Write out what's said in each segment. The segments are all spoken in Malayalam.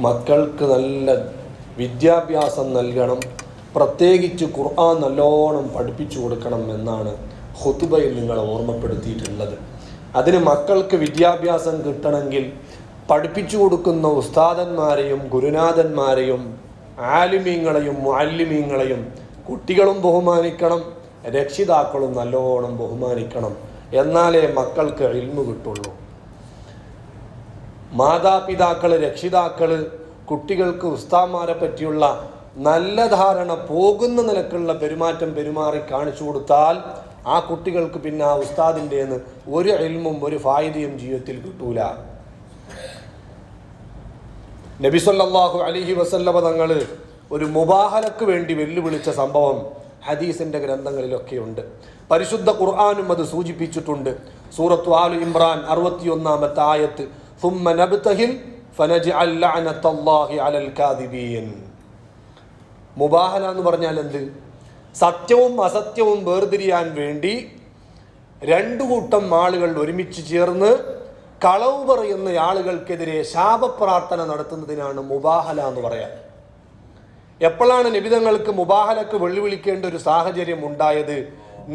മക്കൾക്ക് നല്ല വിദ്യാഭ്യാസം നൽകണം, പ്രത്യേകിച്ച് ഖുർആൻ നല്ലോണം പഠിപ്പിച്ചു കൊടുക്കണം എന്നാണ് ഖുതുബയിൽ നിങ്ങളെ ഓർമ്മപ്പെടുത്തിയിട്ടുള്ളത്. അതിന് മക്കൾക്ക് വിദ്യാഭ്യാസം കിട്ടണമെങ്കിൽ പഠിപ്പിച്ചു കൊടുക്കുന്ന ഉസ്താദന്മാരെയും ഗുരുനാഥന്മാരെയും ആലിമീങ്ങളെയും മുഅല്ലിമീങ്ങളെയും കുട്ടികളും ബഹുമാനിക്കണം, രക്ഷിതാക്കളും നല്ലോണം ബഹുമാനിക്കണം. എന്നാലേ മക്കൾക്ക് ഇൽമു കിട്ടുള്ളൂ. മാതാപിതാക്കൾ, രക്ഷിതാക്കൾ കുട്ടികൾക്ക് ഉസ്താദ്മാരെ പറ്റിയുള്ള നല്ല ധാരണ പോകുന്ന നിലക്കുള്ള പെരുമാറ്റം പെരുമാറി കാണിച്ചു കൊടുത്താൽ ആ കുട്ടികൾക്ക് പിന്നെ ആ ഉസ്താദിൻ്റെന്ന് ഒരു ഇൽമും ഒരു ഫായിദയും ജീവിതത്തിൽ കിട്ടൂല. നബി സല്ലല്ലാഹു അലൈഹി വസല്ലമ തങ്ങൾ ഒരു മുബാഹലക്ക് വേണ്ടി വെല്ലുവിളിച്ച സംഭവം ഹദീസിന്റെ ഗ്രന്ഥങ്ങളിലൊക്കെയുണ്ട്. പരിശുദ്ധ ഖുർആനും അത് സൂചിപ്പിച്ചിട്ടുണ്ട്. സൂറത്ത് ആൽ ഇംറാൻ 61-ാമത്തെ ആയത്ത്, ثم نبتهل فنجعل لعنة الله على الكاذبين. മുബാഹല എന്ന് പറഞ്ഞാൽ എന്ത്? സത്യവും അസത്യവും വേർതിരിയാൻ വേണ്ടി രണ്ടു കൂട്ടം ആളുകൾ ഒരുമിച്ച് ചേർന്ന് കളവ് പറയുന്ന ആളുകൾക്കെതിരെ ശാപപ്രാർത്ഥന നടത്തുന്നതിനാണ് മുബാഹല എന്ന് പറയാം. എപ്പോഴാണ് നബിതങ്ങൾക്ക് മുബാഹലക്ക് വെല്ലുവിളിക്കേണ്ട ഒരു സാഹചര്യം ഉണ്ടായത്?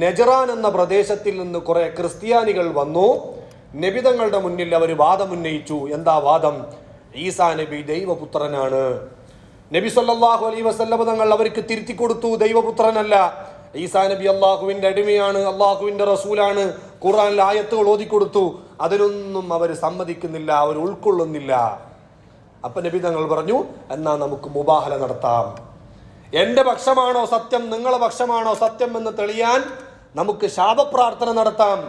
നജറാൻ എന്ന പ്രദേശത്തിൽ നിന്ന് കുറെ ക്രിസ്ത്യാനികൾ വന്നു. നബിതങ്ങളുടെ മുന്നിൽ അവർ വാദമുന്നയിച്ചു. എന്താ വാദം? ഈസാ നബി ദൈവപുത്രനാണ്. നബി സല്ലല്ലാഹു അലൈഹി വസല്ലം തങ്ങൾ അവർക്ക് തിരുത്തി കൊടുത്തു, ദൈവപുത്രനല്ല, ഈസാ നബി അള്ളാഹുവിന്റെ അടിമയാണ്, അള്ളാഹുവിന്റെ റസൂലാണ്. ഖുർആനിൽ ആയത്തുകൾ ഓതിക്കൊടുത്തു. അതിനൊന്നും അവർ സമ്മതിക്കുന്നില്ല, അവർ ഉൾക്കൊള്ളുന്നില്ല. അപ്പൊ നബി തങ്ങൾ പറഞ്ഞു, എന്നാ നമുക്ക് മുബാഹല നടത്താം. എന്റെ പക്ഷമാണോ സത്യം, നിങ്ങളെ പക്ഷമാണോ സത്യം എന്ന് തെളിയാൻ നമുക്ക് ശാപപ്രാർത്ഥന നടത്താം.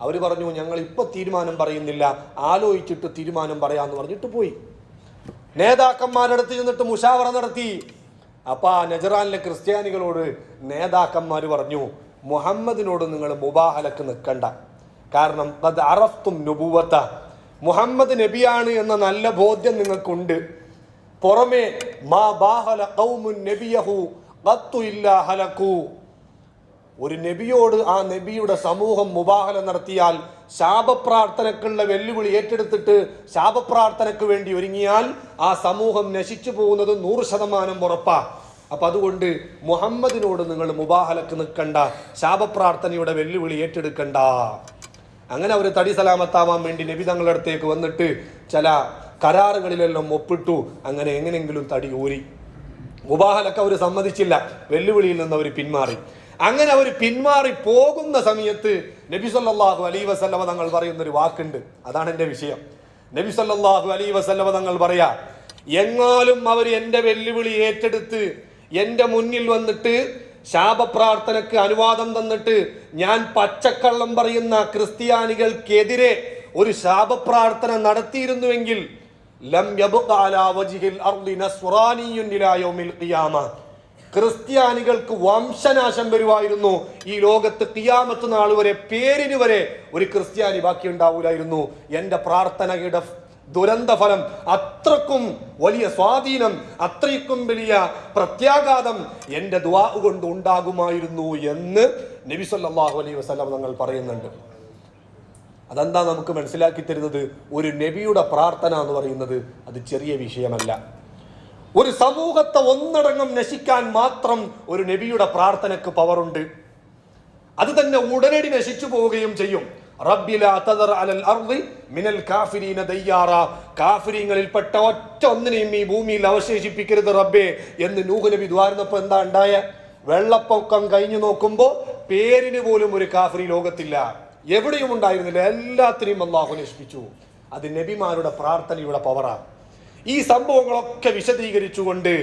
അവർ പറഞ്ഞു, ഞങ്ങൾ ഇപ്പൊ തീരുമാനം പറയുന്നില്ല, ആലോചിച്ചിട്ട് തീരുമാനം പറയാന്ന് പറഞ്ഞിട്ട് പോയി. നേതാക്കന്മാരടുത്ത് ചെന്നിട്ട് മുഷാവറ നടത്തി. അപ്പൊ നജറാനിലെ ക്രിസ്ത്യാനികളോട് നേതാക്കന്മാർ പറഞ്ഞു, മുഹമ്മദിനോട് നിങ്ങൾ മുബാഹലക്ക് നിൽക്കണ്ട. കാരണം ഖദ് അറഫ്തും നുബുവത, മുഹമ്മദ് നബിയാണ് എന്ന നല്ല ബോധ്യം നിങ്ങൾക്കുണ്ട്. പുറമെ മാ ബാഹല ഖൗമുൻ നബിയഹു ഖത്തു ഇല്ലാ ഹലകു, ഒരു നബിയോട് ആ നബിയുടെ സമൂഹം മുബാഹല നടത്തിയാൽ, ശാപപ്രാർത്ഥനക്കുള്ള വെല്ലുവിളി ഏറ്റെടുത്തിട്ട് ശാപപ്രാർത്ഥനക്ക് വേണ്ടി ഒരുങ്ങിയാൽ ആ സമൂഹം നശിച്ചു പോകുന്നത് 100% ഉറപ്പാ. അപ്പൊ അതുകൊണ്ട് മുഹമ്മദിനോട് നിങ്ങൾ മുബാഹലക്ക് നിൽക്കണ്ട, ശാപപ്രാർത്ഥനയുടെ വെല്ലുവിളി ഏറ്റെടുക്കണ്ട. അങ്ങനെ അവർ തടി സലാമത്താവാൻ വേണ്ടി നബി തങ്ങളുടെ അടുത്തേക്ക് വന്നിട്ട് ചില കരാറുകളിലെല്ലാം ഒപ്പിട്ടു. അങ്ങനെ എങ്ങനെയെങ്കിലും തടി ഊരി. മുബാഹലക്ക് അവർ സമ്മതിച്ചില്ല, വെല്ലുവിളിയിൽ നിന്ന് അവർ പിന്മാറി. അങ്ങനെ അവർ പിന്മാറി പോകുന്ന സമയത്ത് നബി സല്ലല്ലാഹു അലൈഹി വസല്ലമ തങ്ങൾ പറയുന്നൊരു വാക്കുണ്ട്. അതാണ് എൻ്റെ വിഷയം. നബി സല്ലല്ലാഹു അലൈഹി വസല്ലമ തങ്ങൾ പറയാ, എങ്ങാലും അവർ എൻ്റെ വെല്ലുവിളി ഏറ്റെടുത്ത് എൻ്റെ മുന്നിൽ വന്നിട്ട് ശാപപ്രാർത്ഥനക്ക് അനുവാദം തന്നിട്ട് ഞാൻ പച്ചക്കള്ളം പറയുന്ന ക്രിസ്ത്യാനികൾക്കെതിരെ ഒരു ശാപപ്രാർത്ഥന നടത്തിയിരുന്നുവെങ്കിൽ ലം യബ്ഖ അലാ വജ്ഹിൽ അർളി നസ്റാനിയ്യുൻ ഇലാ യൗമിൽ ഖിയാമ, ക്രിസ്ത്യാനികൾക്ക് വംശനാശം വരുമായിരുന്നു. ഈ ലോകത്ത് ഖിയാമത്ത് നാൾ വരെ പേരിന് വരെ ഒരു ക്രിസ്ത്യാനി ബാക്കി ഉണ്ടാവൂലായിരുന്നു. എൻ്റെ പ്രാർത്ഥനയുടെ ദുരന്ത ഫലം, അത്രക്കും വലിയ സ്വാധീനം, അത്രയ്ക്കും വലിയ പ്രത്യാഘാതം എൻ്റെ ദുആ കൊണ്ട് ഉണ്ടാകുമായിരുന്നു എന്ന് നബി സല്ലല്ലാഹു അലൈഹി വസല്ലം തങ്ങൾ പറയുന്നുണ്ട്. അതെന്താ നമുക്ക് മനസ്സിലാക്കി തരുന്നത്? ഒരു നബിയുടെ പ്രാർത്ഥന എന്ന് പറയുന്നത് അത് ചെറിയ വിഷയമല്ല. ഒരു സമൂഹത്തെ ഒന്നടങ്കം നശിക്കാൻ മാത്രം ഒരു നബിയുടെ പ്രാർത്ഥനക്ക് പവറുണ്ട്. അത് തന്നെ ഉടനടി നശിച്ചു പോവുകയും ചെയ്യും. റബ്ബി ലാ തദർ അലൽ അർളി മിനൽ കാഫിരീന ദയ്യാറ, കാഫിരീങ്ങളിൽപ്പെട്ട ഒറ്റ ഒന്നിനെയും ഈ ഭൂമിയിൽ അവശേഷിപ്പിക്കരുത് റബ്ബേ എന്ന് നൂഹ് നബി ദ്വാരുന്നപ്പോൾ എന്താ ഉണ്ടായ? വെള്ളപ്പൊക്കം കഴിഞ്ഞു നോക്കുമ്പോൾ പേരിന് പോലും ഒരു കാഫിരി ലോകത്തില്ല, എവിടെയും ഉണ്ടായിരുന്നില്ല. എല്ലാത്തിനെയും അല്ലാഹു നശിപ്പിച്ചു. അത് നബിമാരുടെ പ്രാർത്ഥനയുടെ പവറാണ്. ഈ സംഭവങ്ങളൊക്കെ വിശദീകരിച്ചുകൊണ്ട്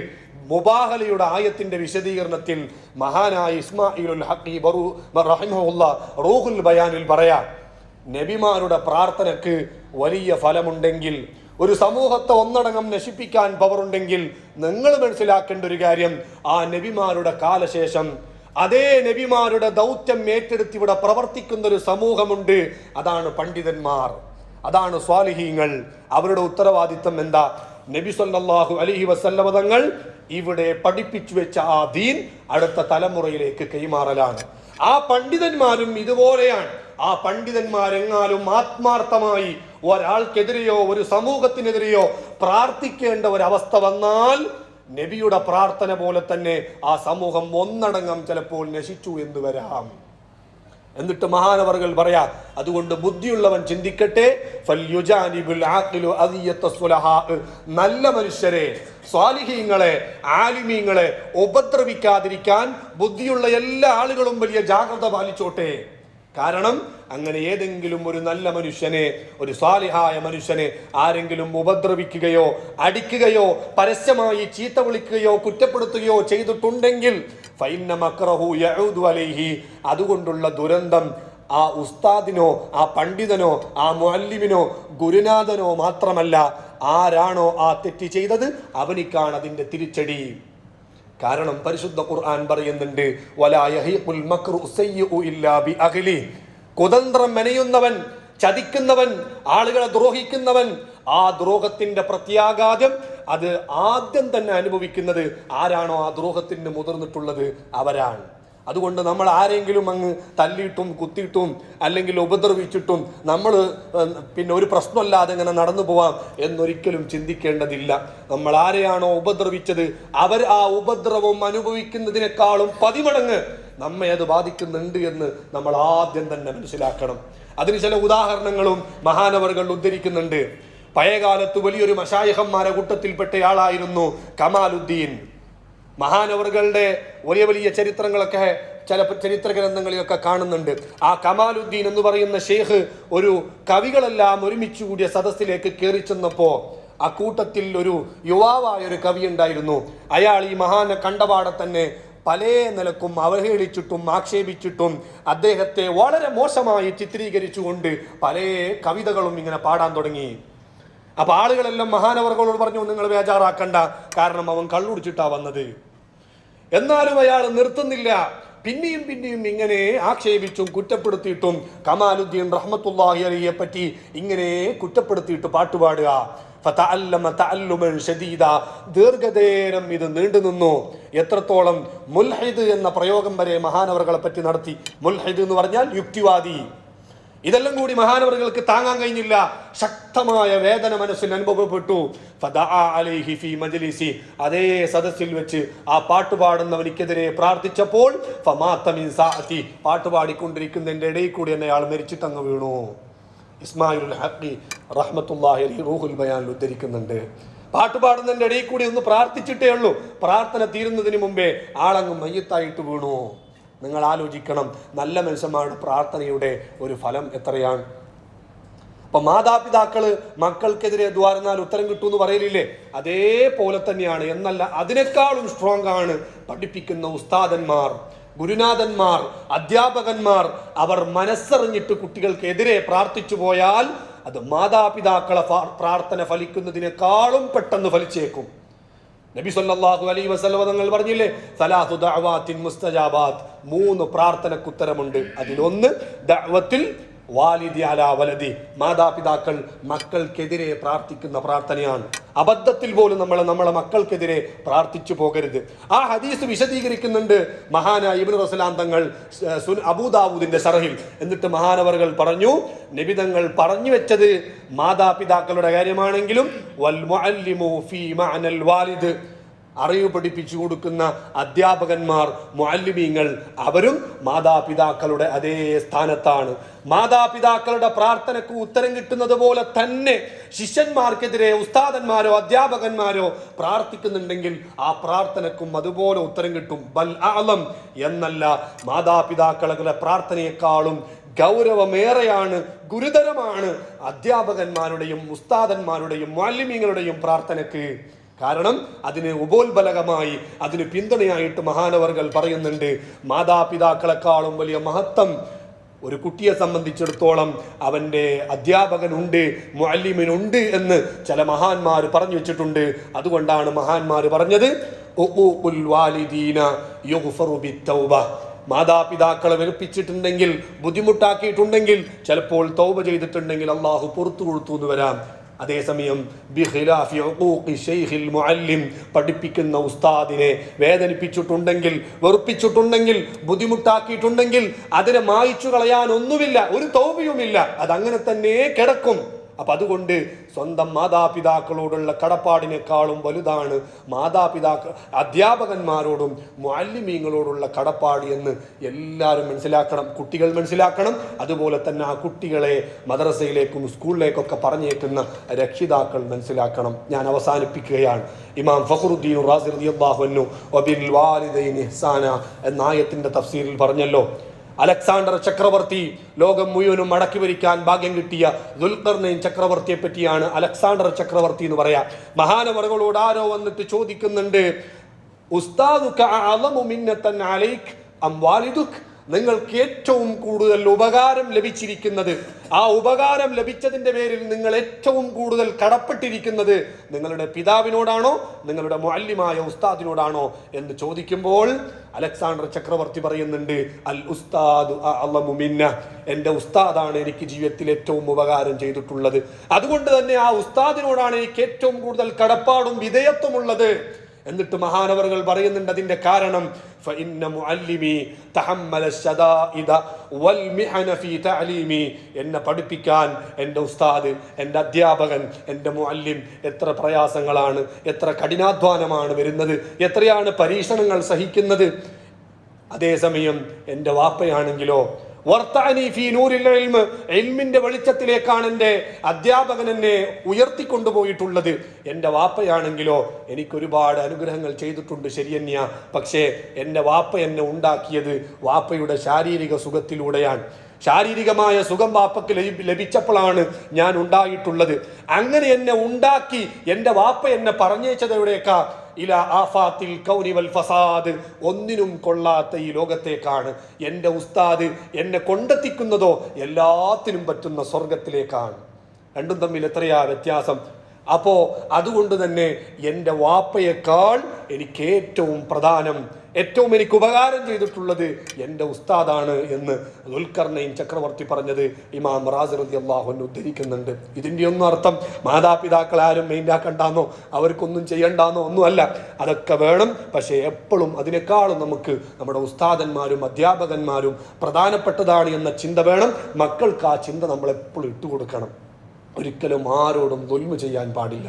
മുബാഹലയുടെ ആയത്തിന്റെ വിശദീകരണത്തിൽ മഹാനായ ഇസ്മാഈലുൽ ഹഖി റഹിമഹുല്ലാഹ് റൂഹുൽ ബയാനിൽ പറയാ, നബിമാരുടെ പ്രാർത്ഥനക്ക് വലിയ ഫലമുണ്ടെങ്കിൽ, ഒരു സമൂഹത്തെ ഒന്നടങ്കം നശിപ്പിക്കാൻ പവറുണ്ടെങ്കിൽ, നിങ്ങൾ മനസ്സിലാക്കേണ്ട ഒരു കാര്യം, ആ നബിമാരുടെ കാലശേഷം അതേ നബിമാരുടെ ദൗത്യം ഏറ്റെടുത്ത് ഇവിടെ പ്രവർത്തിക്കുന്ന ഒരു സമൂഹമുണ്ട്. അതാണ് പണ്ഡിതന്മാർ, അതാണ് സ്വാലിഹീങ്ങൾ. അവരുടെ ഉത്തരവാദിത്തം എന്താ? നബി സല്ലല്ലാഹു അലൈഹി വസല്ലമ തങ്ങൾ ഇവിടെ പഠിപ്പിച്ചു വെച്ച ആ ദീൻ അടുത്ത തലമുറയിലേക്ക് കൈമാറലാണ്. ആ പണ്ഡിതന്മാരും ഇതുപോലെയാണ്. ആ പണ്ഡിതന്മാരെങ്ങാലും ആത്മാർത്ഥമായി ഒരാൾക്കെതിരെയോ ഒരു സമൂഹത്തിനെതിരെയോ പ്രാർത്ഥിക്കേണ്ട ഒരവസ്ഥ വന്നാൽ നബിയുടെ പ്രാർത്ഥന പോലെ തന്നെ ആ സമൂഹം ഒന്നടങ്കം ചിലപ്പോൾ നശിച്ചു എന്ന് വരാം. എന്നിട്ട് മഹാനവറുകൾ പറയാ, അതുകൊണ്ട് ബുദ്ധിയുള്ളവൻ ചിന്തിക്കട്ടെ, നല്ല മനുഷ്യരെ, സ്വാലിഹീങ്ങളെ, ആലിമീങ്ങളെ ഉപദ്രവിക്കാതിരിക്കാൻ ബുദ്ധിയുള്ള എല്ലാ ആളുകളും വലിയ ജാഗ്രത പാലിച്ചോട്ടെ. കാരണം അങ്ങനെ ഏതെങ്കിലും ഒരു നല്ല മനുഷ്യനെ, ഒരു സ്വാലിഹായ മനുഷ്യനെ ആരെങ്കിലും ഉപദ്രവിക്കുകയോ അടിക്കുകയോ പരസ്യമായി ചീത്ത വിളിക്കുകയോ കുറ്റപ്പെടുത്തുകയോ ചെയ്തിട്ടുണ്ടെങ്കിൽ അതുകൊണ്ടുള്ള ദുരന്തം ആ ഉസ്താദിനോ ആ പണ്ഡിതനോ ആ മുഅല്ലിമിനോ ഗുരുനാഥനോ മാത്രമല്ല, ആരാണോ ആ തെറ്റ് ചെയ്തത് അവനിക്കാണ് അതിന്റെ തിരിച്ചടി. കാരണം പരിശുദ്ധ ഖുർആൻ പറയുന്നുണ്ട്, വലാ യഹീഖുൽ മക്റു സയ്യിഉ ഇല്ലാ ബി അഹ്ലി. കുതന്ത്രം മെനയുന്നവൻ, ചതിക്കുന്നവൻ, ആളുകളെ ദ്രോഹിക്കുന്നവൻ, ആ ദ്രോഹത്തിന്റെ പ്രത്യാഘാതം അത് ആദ്യം തന്നെ അനുഭവിക്കുന്നത് ആരാണോ ആ ദ്രോഹത്തിന് മുതിർന്നിട്ടുള്ളത് അവരാണ്. അതുകൊണ്ട് നമ്മൾ ആരെങ്കിലും അങ്ങ് തല്ലിയിട്ടും കുത്തിയിട്ടും അല്ലെങ്കിൽ ഉപദ്രവിച്ചിട്ടും നമ്മൾ പിന്നെ ഒരു പ്രശ്നമല്ലാതെ ഇങ്ങനെ നടന്നു പോവാം എന്നൊരിക്കലും ചിന്തിക്കേണ്ടതില്ല. നമ്മൾ ആരെയാണോ ഉപദ്രവിച്ചത് അവർ ആ ഉപദ്രവം അനുഭവിക്കുന്നതിനേക്കാളും 10 മടങ്ങ് നമ്മെ അത് ബാധിക്കുന്നുണ്ട് എന്ന് നമ്മൾ ആദ്യം തന്നെ മനസ്സിലാക്കണം. അതിന് ചില ഉദാഹരണങ്ങളും മഹാനവറുകൾ ഉദ്ധരിക്കുന്നുണ്ട്. പഴയകാലത്ത് വലിയൊരു മശായിഖന്മാരെ കൂട്ടത്തിൽപ്പെട്ടയാളായിരുന്നു കമാലുദ്ദീൻ. മഹാനവറുകളുടെ വലിയ വലിയ ചരിത്രങ്ങളൊക്കെ ചില ചരിത്ര ഗ്രന്ഥങ്ങളിലൊക്കെ കാണുന്നുണ്ട്. ആ കമാലുദ്ദീൻ എന്ന് പറയുന്ന ഷെയ്ഖ് ഒരു കവികളെല്ലാം ഒരുമിച്ച് കൂടിയ സദസ്സിലേക്ക് കയറി ചെന്നപ്പോ ആ കൂട്ടത്തിൽ ഒരു യുവാവായ ഒരു കവി ഉണ്ടായിരുന്നു. അയാൾ ഈ മഹാനെ കണ്ടപാടെ തന്നെ പല നിലക്കും അവഹേളിച്ചിട്ടും ആക്ഷേപിച്ചിട്ടും അദ്ദേഹത്തെ വളരെ മോശമായി ചിത്രീകരിച്ചുകൊണ്ട് പല കവിതകളും ഇങ്ങനെ പാടാൻ തുടങ്ങി. അപ്പൊ ആളുകളെല്ലാം മഹാനവറുകളോട് പറഞ്ഞു, നിങ്ങൾ ബേജാറാക്കണ്ട, കാരണം അവൻ കള്ളുടിച്ചിട്ടാ വന്നത്. എന്നാലും അയാൾ നിർത്തുന്നില്ല. പിന്നെയും പിന്നെയും ഇങ്ങനെ ആക്ഷേപിച്ചും കുറ്റപ്പെടുത്തിയിട്ടും കമാലുദ്ദീൻ റഹ്മത്തുള്ളാഹി അലൈഹിയെ പറ്റി ഇങ്ങനെ കുറ്റപ്പെടുത്തിയിട്ട് പാട്ടുപാടുക. ദീർഘനേരം ഇത് നീണ്ടു നിന്നു. എത്രത്തോളം? മുൽഹിദ് എന്ന പ്രയോഗം വരെ മഹാനവറുകളെ പറ്റി നടത്തി. മുൽഹിദ് എന്ന് പറഞ്ഞാൽ യുക്തിവാദി. ഇതെല്ലാം കൂടി മഹാനവറുകൾക്ക് താങ്ങാൻ കഴിഞ്ഞില്ല. ശക്തമായ വേദന മനസ്സിൽ അനുഭവപ്പെട്ടു. അതേ സദസ്സിൽ വെച്ച് ആ പാട്ടുപാടുന്നവനിക്കെതിരെ പ്രാർത്ഥിച്ചപ്പോൾ പാട്ടുപാടിക്കൊണ്ടിരിക്കുന്നതിന്റെ ഇടയിൽ കൂടി തന്നെ അയാൾ മരിച്ചിട്ടങ്ങ് വീണു. ഇസ്മായിലുൽ ഹഖി റഹ്മത്തുള്ളാഹി അലൈഹി റൂഹുൽ ബയാനിൽ ഉദ്ധരിക്കുന്നുണ്ട്. പാട്ടുപാടുന്നതിന്റെ ഇടയിൽ കൂടി ഒന്ന് പ്രാർത്ഥിച്ചിട്ടേ ഉള്ളൂ, പ്രാർത്ഥന തീരുന്നതിന് മുമ്പേ ആളങ്ങ് മയ്യത്തായിട്ട് വീണു. നിങ്ങൾ ആലോചിക്കണം, നല്ല മനുഷ്യന്മാരുടെ പ്രാർത്ഥനയുടെ ഒരു ഫലം എത്രയാണ്. അപ്പൊ മാതാപിതാക്കള് മക്കൾക്കെതിരെ ദ്വാരന്നാൽ ഉത്തരം കിട്ടൂ എന്ന് പറയലില്ലേ, അതേപോലെ തന്നെയാണ്. എന്നല്ല അതിനേക്കാളും സ്ട്രോങ് ആണ് പഠിപ്പിക്കുന്ന ഉസ്താദന്മാർ, ഗുരുനാഥന്മാർ, അധ്യാപകന്മാർ. അവർ മനസ്സറിഞ്ഞിട്ട് കുട്ടികൾക്കെതിരെ പ്രാർത്ഥിച്ചു പോയാൽ അത് മാതാപിതാക്കളെ പ്രാർത്ഥന ഫലിക്കുന്നതിനേക്കാളും പെട്ടെന്ന് ഫലിച്ചേക്കും. നബി സല്ലല്ലാഹു അലൈഹി വസല്ലം തങ്ങൾ പറഞ്ഞില്ലേ, സലാസു ദഅവാത്തിൻ മുസ്തജാബാത്ത്, 3 പ്രാർത്ഥനക്കുത്തരമുണ്ട്. അതിലൊന്ന് ദഅവത്തിൽ വാലിദി അലാ വലദി, മാതാപിതാക്കൾ മക്കൾക്കെതിരെ പ്രാർത്ഥിക്കുന്ന പ്രാർത്ഥനയാണ്. അബദ്ധത്തിൽ പോലും നമ്മളെ മക്കൾക്കെതിരെ പ്രാർത്ഥിച്ചു പോകരുത്. ആ ഹദീസ് വിശദീകരിക്കുന്നുണ്ട് മഹാനായ ഇബ്നു റസലാൻ തങ്ങൾ അബൂദാവൂദിന്റെ ശറഹിൽ. എന്നിട്ട് മഹാനവറുകൾ പറഞ്ഞു, നബിതങ്ങൾ പറഞ്ഞു വെച്ചത് മാതാപിതാക്കളുടെ കാര്യമാണെങ്കിലും വൽ മുഅല്ലിമു ഫീ മഅനൽ വാലിദ്, അറിവ് പഠിപ്പിച്ചു കൊടുക്കുന്ന അധ്യാപകന്മാർ, മുഅല്ലിമീങ്ങൾ, അവരും മാതാപിതാക്കളുടെ അതേ സ്ഥാനത്താണ്. മാതാപിതാക്കളുടെ പ്രാർത്ഥനയ്ക്ക് ഉത്തരം കിട്ടുന്നത് പോലെ തന്നെ ശിഷ്യന്മാർക്കെതിരെ ഉസ്താദന്മാരോ അധ്യാപകന്മാരോ പ്രാർത്ഥിക്കുന്നുണ്ടെങ്കിൽ ആ പ്രാർത്ഥനക്കും അതുപോലെ ഉത്തരം കിട്ടും. ബൽ അഅലം എന്നല്ല, മാതാപിതാക്കളുടെ പ്രാർത്ഥനയെക്കാളും ഗൗരവമേറെയാണ്, ഗുരുതരമാണ് അധ്യാപകന്മാരുടെയും ഉസ്താദന്മാരുടെയും മുഅല്ലിമീങ്ങളുടെയും പ്രാർത്ഥനയ്ക്ക്. കാരണം അതിന് ഉപോത്ബലകമായി, അതിന് പിന്തുണയായിട്ട് മഹാനവറുകൾ പറയുന്നുണ്ട്, മാതാപിതാക്കളെക്കാളും വലിയ മഹത്വം ഒരു കുട്ടിയെ സംബന്ധിച്ചിടത്തോളം അവൻ്റെ അധ്യാപകനുണ്ട്, മുഅല്ലിമിനുണ്ട് എന്ന് ചില മഹാന്മാർ പറഞ്ഞു വെച്ചിട്ടുണ്ട്. അതുകൊണ്ടാണ് മഹാന്മാർ പറഞ്ഞത് ഉഖൂഖുൽ വാലിദീന യുഗ്ഫറു ബിത്തൗബ, മാതാപിതാക്കളെ വെറുപ്പിച്ചിട്ടുണ്ടെങ്കിൽ, ബുദ്ധിമുട്ടാക്കിയിട്ടുണ്ടെങ്കിൽ, ചിലപ്പോൾ തൗബ ചെയ്തിട്ടുണ്ടെങ്കിൽ അള്ളാഹു പുറത്തു കൊടുത്തു എന്ന് വരാം. അതേസമയം ബിഖിലാഫി ഉഖൂഖി ശൈഖിൽ മുഅല്ലിം, പഠിപ്പിക്കുന്ന ഉസ്താദിനെ വേദനിപ്പിച്ചിട്ടുണ്ടെങ്കിൽ, വെറുപ്പിച്ചിട്ടുണ്ടെങ്കിൽ, ബുദ്ധിമുട്ടാക്കിയിട്ടുണ്ടെങ്കിൽ അതിനെ മായ്ച്ചു കളയാൻ ഒന്നുമില്ല, ഒരു തൗബയുമില്ല, അതങ്ങനെ തന്നെ കിടക്കും. അപ്പം അതുകൊണ്ട് സ്വന്തം മാതാപിതാക്കളോടുള്ള കടപ്പാടിനേക്കാളും വലുതാണ് അധ്യാപകന്മാരോടും മുഅല്ലിമീങ്ങളോടുള്ള കടപ്പാട് എന്ന് എല്ലാവരും മനസ്സിലാക്കണം, കുട്ടികൾ മനസ്സിലാക്കണം. അതുപോലെ തന്നെ ആ കുട്ടികളെ മദ്രസയിലേക്കും സ്കൂളിലേക്കൊക്കെ പറഞ്ഞേക്കുന്ന രക്ഷിതാക്കൾ മനസ്സിലാക്കണം. ഞാൻ അവസാനിപ്പിക്കുകയാണ്. ഇമാം ഫഖറുദ്ദീൻ റാസി റളിയല്ലാഹു അൻഹു വബിൽ വാലിദൈനി ഇഹ്സാന എന്ന ആയത്തിന്റെ തഫ്സീറിൽ പറഞ്ഞല്ലോ, അലക്സാണ്ടർ ചക്രവർത്തി ലോകം മുഴുവനും അടക്കി ഭരിക്കാൻ ഭാഗ്യം കിട്ടിയ ദുൽഖർനൈൻ ചക്രവർത്തിയെ പറ്റിയാണ് അലക്സാണ്ടർ ചക്രവർത്തി എന്ന് പറയാ. മഹാനവറുകളോട് ആരോ വന്നിട്ട് ചോദിക്കുന്നുണ്ട്, ഉസ്താദുക അഅലമു മിന്നതൻ അലൈക് അം വാലിദുക്, നിങ്ങൾക്ക് ഏറ്റവും കൂടുതൽ ഉപകാരം ലഭിച്ചിരിക്കുന്നത്, ആ ഉപകാരം ലഭിച്ചതിന്റെ പേരിൽ നിങ്ങൾ ഏറ്റവും കൂടുതൽ കടപ്പെട്ടിരിക്കുന്നത് നിങ്ങളുടെ പിതാവിനോടാണോ നിങ്ങളുടെ മുഅല്ലിമായ ഉസ്താദിനോടാണോ എന്ന് ചോദിക്കുമ്പോൾ അലക്സാണ്ടർ ചക്രവർത്തി പറയുന്നുണ്ട്, അൽ ഉസ്താദു അഅലമു മിന്ന, എൻ്റെ ഉസ്താദാണ് എനിക്ക് ജീവിതത്തിൽ ഏറ്റവും ഉപകാരം ചെയ്തിട്ടുള്ളത്. അതുകൊണ്ട് തന്നെ ആ ഉസ്താദിനോടാണ് എനിക്ക് ഏറ്റവും കൂടുതൽ കടപ്പാടും വിധേയത്വമുള്ളത്. എന്നിട്ട് മഹാനവറുകൾ പറയുന്നുണ്ട് അതിന്റെ കാരണം, എന്നെ പഠിപ്പിക്കാൻ എൻ്റെ ഉസ്താദ്, എൻ്റെ അധ്യാപകൻ, എൻ്റെ മുഅല്ലിം എത്ര പ്രയാസങ്ങളാണ്, എത്ര കഠിനാധ്വാനമാണ് വരുന്നത്, എത്രയാണ് പരീക്ഷണങ്ങൾ സഹിക്കുന്നത്. അതേസമയം എൻ്റെ വാപ്പയാണെങ്കിലോ ഇൽമിന്റെ വെളിച്ചത്തിലേക്കാണ് എൻ്റെ അധ്യാപകൻ എന്നെ ഉയർത്തിക്കൊണ്ടുപോയിട്ടുള്ളത്. എൻ്റെ വാപ്പയാണെങ്കിലോ എനിക്കൊരുപാട് അനുഗ്രഹങ്ങൾ ചെയ്തിട്ടുണ്ട്, ശരിയന്യ. പക്ഷേ എൻ്റെ വാപ്പ എന്നെ ഉണ്ടാക്കിയത് വാപ്പയുടെ ശാരീരിക സുഖത്തിലൂടെയാണ്. ശാരീരികമായ സുഖം വാപ്പക്ക് ലഭിച്ചപ്പോഴാണ് ഞാൻ ഉണ്ടായിട്ടുള്ളത്. അങ്ങനെ എന്നെ ഉണ്ടാക്കി എൻ്റെ വാപ്പ എന്നെ പറഞ്ഞേച്ചത് എവിടേക്കാ? ഇലാ ആഫാത്തിൽ കൗനി വൽ ഫസാദ്, ഒന്നിനും കൊള്ളാത്ത ഈ ലോകത്തേക്കാണ്. എൻ്റെ ഉസ്താദ് എന്നെ കൊണ്ടെത്തിക്കുന്നതോ എല്ലാത്തിനും പറ്റുന്ന സ്വർഗത്തിലേക്കാണ്. രണ്ടും തമ്മിൽ എത്രയാ വ്യത്യാസം. അപ്പോൾ അതുകൊണ്ട് തന്നെ എൻ്റെ വാപ്പയേക്കാൾ എനിക്ക് ഏറ്റവും പ്രധാനം, ഏറ്റവും എനിക്ക് ഉപകാരം ചെയ്തിട്ടുള്ളത് എൻ്റെ ഉസ്താദാണ് എന്ന് ദുൽഖർനൈൻ ചക്രവർത്തി പറഞ്ഞത് ഇമാം റാസി റളിയല്ലാഹു അൻഹു ഉദ്ധരിക്കുന്നുണ്ട്. ഇതിൻ്റെ ഒന്നും അർത്ഥം മാതാപിതാക്കൾ ആരും മെയിൻഡാക്കണ്ടെന്നോ അവർക്കൊന്നും ചെയ്യണ്ടെന്നോ ഒന്നുമല്ല. അതൊക്കെ വേണം. പക്ഷേ എപ്പോഴും അതിനേക്കാളും നമുക്ക് നമ്മുടെ ഉസ്താദന്മാരും അധ്യാപകന്മാരും പ്രധാനപ്പെട്ടതാണ് എന്ന ചിന്ത വേണം. മക്കൾക്ക് ആ ചിന്ത നമ്മളെപ്പോഴും ഇട്ടുകൊടുക്കണം. ഒരിക്കലും ആരോടും ദുൽമ ചെയ്യാൻ പാടില്ല.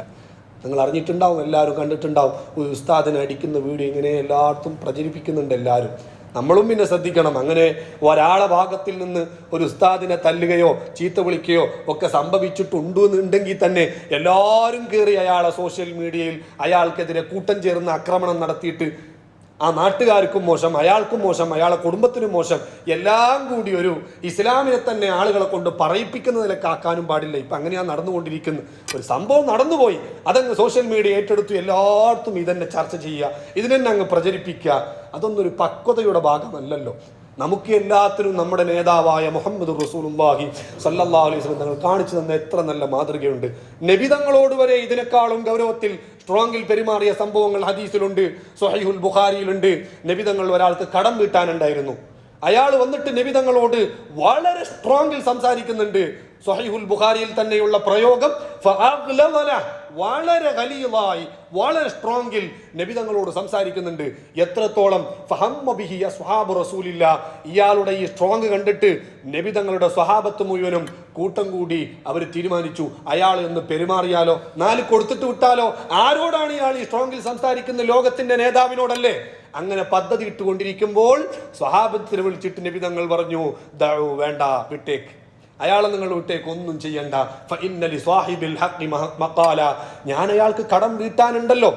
നിങ്ങൾ അറിഞ്ഞിട്ടുണ്ടാവും, എല്ലാവരും കണ്ടിട്ടുണ്ടാവും, ഒരു ഉസ്താദിനെ അടിക്കുന്ന വീഡിയോ ഇങ്ങനെ എല്ലായിടത്തും പ്രചരിപ്പിക്കുന്നുണ്ട് എല്ലാവരും. നമ്മളും പിന്നെ ശ്രദ്ധിക്കണം. അങ്ങനെ ഒരാളെ ഭാഗത്തിൽ നിന്ന് ഒരു ഉസ്താദിനെ തല്ലുകയോ ചീത്ത വിളിക്കുകയോ ഒക്കെ സംഭവിച്ചിട്ടുണ്ടെങ്കിൽ തന്നെ എല്ലാവരും കയറി അയാളെ സോഷ്യൽ മീഡിയയിൽ അയാൾക്കെതിരെ കൂട്ടം ചേർന്ന് ആക്രമണം നടത്തിയിട്ട് ആ നാട്ടുകാർക്കും മോശം, അയാൾക്കും മോശം, അയാളെ കുടുംബത്തിനും മോശം, എല്ലാം കൂടി ഒരു ഇസ്ലാമിനെ തന്നെ ആളുകളെ കൊണ്ട് പറയിപ്പിക്കുന്നതിലൊക്കെ ആക്കാനും പാടില്ല. ഇപ്പം അങ്ങനെയാണ് നടന്നുകൊണ്ടിരിക്കുന്നത്. ഒരു സംഭവം നടന്നുപോയി, അതങ്ങ് സോഷ്യൽ മീഡിയ ഏറ്റെടുത്തു, എല്ലായിടത്തും ഇതന്നെ ചർച്ച ചെയ്യുക, ഇതിനെന്നെ അങ്ങ് പ്രചരിപ്പിക്കുക. അതൊന്നും ഒരു പക്വതയുടെ ഭാഗമല്ലല്ലോ. നമുക്ക് എല്ലാത്തിനും നമ്മുടെ നേതാവായ മുഹമ്മദ് റസൂലുള്ളാഹി സ്വല്ലല്ലാഹു അലൈഹി വസല്ലം തങ്ങൾ കാണിച്ചു തന്ന എത്ര നല്ല മാതൃകയുണ്ട്. നബി തങ്ങളോട് വരെ ഇതിനേക്കാളും ഗൗരവത്തിൽ സ്ട്രോങ്ങിൽ പെരുമാറിയ സംഭവങ്ങൾ ഹദീസിലുണ്ട്, സ്വഹീഹുൽ ബുഖാരിയിലുണ്ട്. നബി തങ്ങൾ ഒരാൾക്ക് കടം വീട്ടാനുണ്ടായിരുന്നു. അയാൾ വന്നിട്ട് നബി തങ്ങളോട് വളരെ സ്ട്രോങ്ങിൽ സംസാരിക്കുന്നുണ്ട്. സ്വഹീഹുൽ ബുഖാരിയിൽ തന്നെയുള്ള പ്രയോഗം വളരെ ഖലീലായി, വളരെ സ്ട്രോങ്ങിൽ നബി തങ്ങളോട് സംസാരിക്കുന്നുണ്ട്. എത്രത്തോളം ഇയാളുടെ ഈ സ്ട്രോങ് കണ്ടിട്ട് നബി തങ്ങളുടെ സ്വഹാബത്ത് മുഴുവനും കൂട്ടം കൂടി അവർ തീരുമാനിച്ചു, അയാൾ എന്ന് പെരുമാറിയാലോ, 4 കൊടുത്തിട്ട് വിട്ടാലോ. ആരോടാണ് ഇയാൾ ഈ സ്ട്രോങ്ങിൽ സംസാരിക്കുന്നത്? ലോകത്തിന്റെ നേതാവിനോടല്ലേ. അങ്ങനെ പദ്ധതി ഇട്ടുകൊണ്ടിരിക്കുമ്പോൾ സ്വഹാബത്തിനെ വിളിച്ചിട്ട് നബി തങ്ങൾ പറഞ്ഞു, ദഉ, വേണ്ട, വിട്ടേക്ക്, അയാളെ നിങ്ങൾ വിട്ടേക്ക്, ഒന്നും ചെയ്യണ്ട. ഞാൻ അയാൾക്ക് കടം വീട്ടാനുണ്ടല്ലോ,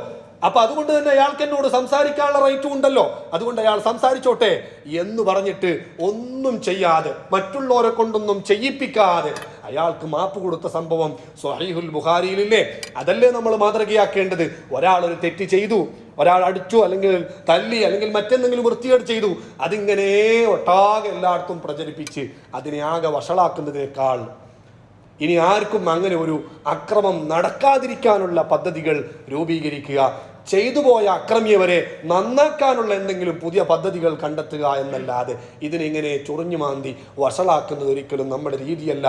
അപ്പൊ അതുകൊണ്ട് തന്നെ അയാൾക്ക് എന്നോട് സംസാരിക്കാനുള്ള റൈറ്റും ഉണ്ടല്ലോ, അതുകൊണ്ട് അയാൾ സംസാരിച്ചോട്ടെ എന്ന് പറഞ്ഞിട്ട് ഒന്നും ചെയ്യാതെ, മറ്റുള്ളവരെ കൊണ്ടൊന്നും ചെയ്യിപ്പിക്കാതെ അയാൾക്ക് മാപ്പ് കൊടുത്ത സംഭവം സ്വഹീഹുൽ ബുഖാരിയിലില്ലേ. അതല്ലേ നമ്മൾ മാതൃകയാക്കേണ്ടത്. ഒരാൾ ഒരു തെറ്റ് ചെയ്തു, ഒരാൾ അടിച്ചു, അല്ലെങ്കിൽ തല്ലി, അല്ലെങ്കിൽ മറ്റെന്തെങ്കിലും വൃത്തികേട് ചെയ്തു, അതിങ്ങനെ ഒട്ടാകെ എല്ലായിടത്തും പ്രചരിപ്പിച്ച് അതിനെ ആകെ വഷളാക്കുന്നതിനേക്കാൾ ഇനി ആർക്കും അങ്ങനെ ഒരു അക്രമം നടക്കാതിരിക്കാനുള്ള പദ്ധതികൾ രൂപീകരിക്കുക, ചെയ്തു പോയ അക്രമിയെ വരെ നന്നാക്കാനുള്ള എന്തെങ്കിലും പുതിയ പദ്ധതികൾ കണ്ടെത്തുക എന്നല്ലാതെ ഇതിനിങ്ങനെ ചൊറിഞ്ഞു മാന്തി വഷളാക്കുന്നത് ഒരിക്കലും നമ്മുടെ രീതിയല്ല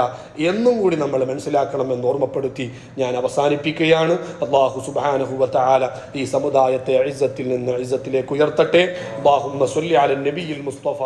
എന്നും കൂടി നമ്മൾ മനസ്സിലാക്കണമെന്ന് ഓർമ്മപ്പെടുത്തി ഞാൻ അവസാനിപ്പിക്കുകയാണ്. അല്ലാഹു സുബ്ഹാനഹു വ തആല ഈ സമുദായത്തെ ഇസ്സത്തിൽ നിന്ന് ഇസ്സത്തിലേക്ക് ഉയർത്തട്ടെ. അല്ലാഹുമ്മ സ്വല്ലി അലൻ നബിയിൽ മുസ്തഫ.